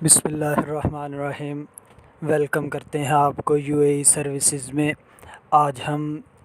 बिस्मिल्लाहिर्रहमानिर्रहीम। वेलकम करते हैं आपको यूएई सर्विसेज में। आज हम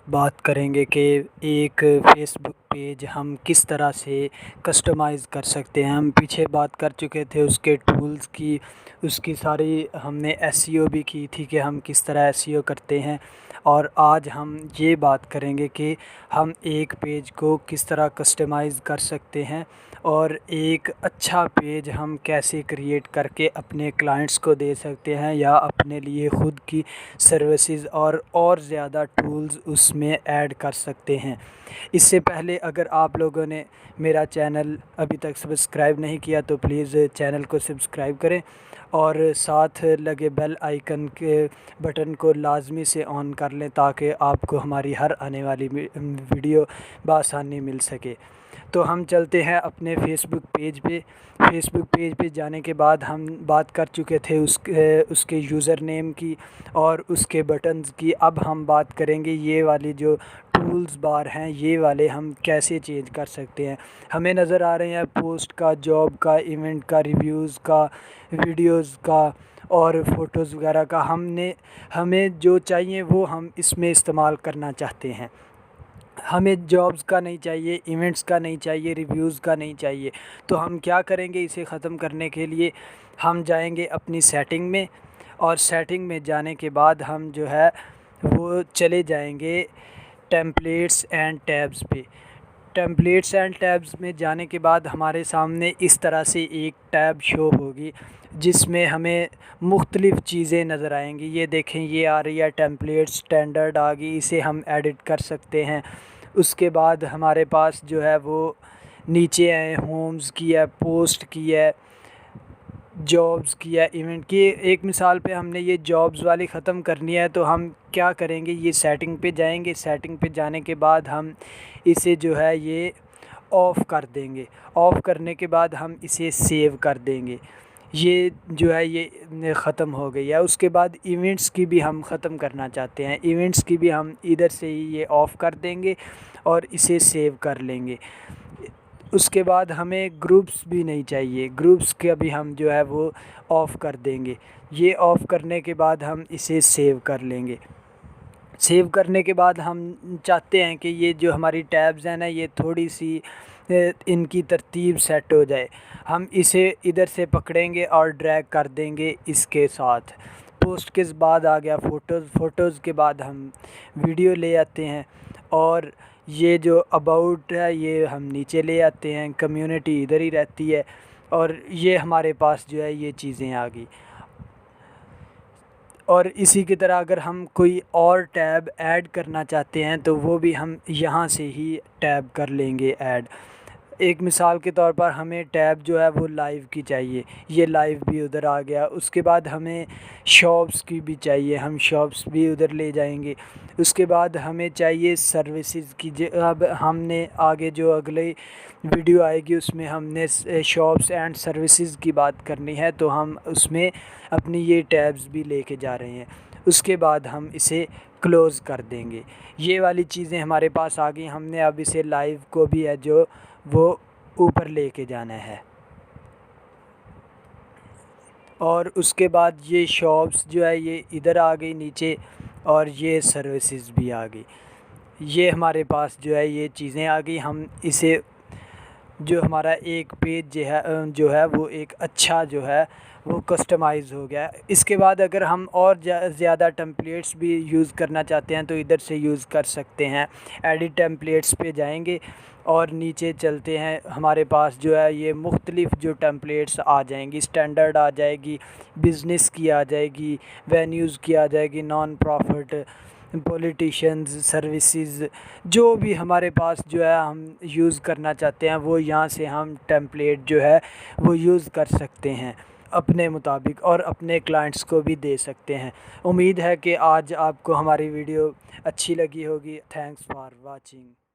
बात करेंगे कि एक फ़ेसबुक पेज हम किस तरह से कस्टमाइज़ कर सकते हैं। हम पीछे बात कर चुके थे उसके टूल्स की, उसकी सारी हमने एसईओ भी की थी कि हम किस तरह एसईओ करते हैं। और आज हम ये बात करेंगे कि हम एक पेज को किस तरह कस्टमाइज़ कर सकते हैं और एक अच्छा पेज हम कैसे क्रिएट करके अपने क्लाइंट्स को दे सकते हैं या अपने लिए ख़ुद की सर्विसेज और ज़्यादा टूल्स उसमें ऐड कर सकते हैं। इससे पहले अगर आप लोगों ने मेरा चैनल अभी तक सब्सक्राइब नहीं किया तो प्लीज़ चैनल को सब्सक्राइब करें और साथ लगे बेल आइकन के बटन को लाजमी से ऑन कर लें ताकि आपको हमारी हर आने वाली वीडियो बआसानी मिल सके। तो हम चलते हैं अपने फ़ेसबुक पेज पे जाने के बाद हम बात कर चुके थे उसके यूज़र नेम की और उसके बटन्स की। अब हम बात करेंगे ये वाली जो टूल्स बार हैं, ये वाले हम कैसे चेंज कर सकते हैं। हमें नज़र आ रहे हैं पोस्ट का, जॉब का, इवेंट का, रिव्यूज़ का, वीडियोज़ का और फ़ोटोज़ वगैरह का। हमें जो चाहिए वो हम इसमें इस्तेमाल करना चाहते हैं। हमें जॉब्स का नहीं चाहिए, इवेंट्स का नहीं चाहिए, रिव्यूज़ का नहीं चाहिए। तो हम क्या करेंगे, इसे ख़त्म करने के लिए हम जाएंगे अपनी सेटिंग में और सेटिंग में जाने के बाद हम जो है वो चले जाएंगे टेम्पलेट्स एंड टैब्स पे। टेम्पलेट्स एंड टैब्स में जाने के बाद हमारे सामने इस तरह से एक टैब शो होगी जिसमें हमें मुख्तलिफ़ चीज़ें नज़र आएंगी। ये देखें, ये आ रही है टेम्पलेट स्टैंडर्ड आ गई, इसे हम एडिट कर सकते हैं। उसके बाद हमारे पास जो है वो नीचे आए होम्स की है, पोस्ट की है, जॉब्स की है, इवेंट की। एक मिसाल पे हमने ये जॉब्स वाली ख़त्म करनी है तो हम क्या करेंगे, ये सेटिंग पे जाएंगे। सेटिंग पे जाने के बाद हम इसे जो है ये ऑफ़ कर देंगे। ऑफ़ करने के बाद हम इसे सेव कर देंगे। ये जो है ये ख़त्म हो गई है। उसके बाद इवेंट्स की भी हम ख़त्म करना चाहते हैं। इवेंट्स की भी हम इधर से ही ये ऑफ़ कर देंगे और इसे सेव कर लेंगे। उसके बाद हमें ग्रुप्स भी नहीं चाहिए, ग्रुप्स का भी हम जो है वो ऑफ़ कर देंगे। ये ऑफ़ करने के बाद हम इसे सेव कर लेंगे। सेव करने के बाद हम चाहते हैं कि ये जो हमारी टैब्स हैं ना, ये थोड़ी सी इनकी तरतीब सेट हो जाए। हम इसे इधर से पकड़ेंगे और ड्रैग कर देंगे इसके साथ। पोस्ट के बाद आ गया फ़ोटोज़ के बाद हम वीडियो ले आते हैं और ये जो अबाउट है ये हम नीचे ले आते हैं। कम्युनिटी इधर ही रहती है और ये हमारे पास जो है ये चीज़ें आ गई। और इसी की तरह अगर हम कोई और टैब ऐड करना चाहते हैं तो वो भी हम यहाँ से ही टैब कर लेंगे ऐड। एक मिसाल के तौर पर हमें टैब जो है वो लाइव की चाहिए, ये लाइव भी उधर आ गया। उसके बाद हमें शॉप्स की भी चाहिए, हम शॉप्स भी उधर ले जाएंगे। उसके बाद हमें चाहिए सर्विसेज की। अब हमने आगे जो अगले वीडियो आएगी उसमें हमने शॉप्स एंड सर्विसेज की बात करनी है, तो हम उसमें अपनी ये टैब्स भी लेके जा रहे हैं। उसके बाद हम इसे क्लोज़ कर देंगे। ये वाली चीज़ें हमारे पास आ गई। हमने अब इसे लाइव को भी है जो वो ऊपर लेके जाना है। और उसके बाद ये शॉप्स जो है ये इधर आ गई नीचे और ये सर्विसेज भी आ गई। ये हमारे पास जो है ये चीज़ें आ गई। हम इसे जो हमारा एक पेज जो है वो एक अच्छा जो है वो कस्टमाइज़ हो गया। इसके बाद अगर हम और ज़्यादा टेम्पलेट्स भी यूज़ करना चाहते हैं तो इधर से यूज़ कर सकते हैं। एडिट टेम्पलेट्स पे जाएंगे और नीचे चलते हैं। हमारे पास जो है ये मुख्तलिफ़ जो टेम्पलेट्स आ जाएंगी, स्टैंडर्ड आ जाएगी, बिज़नेस की आ जाएगी, वेन्यूज़ की आ जाएगी, नॉन प्रॉफिट, पॉलिटिशियंस, सर्विसेज, जो भी हमारे पास जो है हम यूज़ करना चाहते हैं वो यहाँ से हम टेम्पलेट जो है वो यूज़ कर सकते हैं अपने मुताबिक और अपने क्लाइंट्स को भी दे सकते हैं। उम्मीद है कि आज आपको हमारी वीडियो अच्छी लगी होगी। Thanks for watching.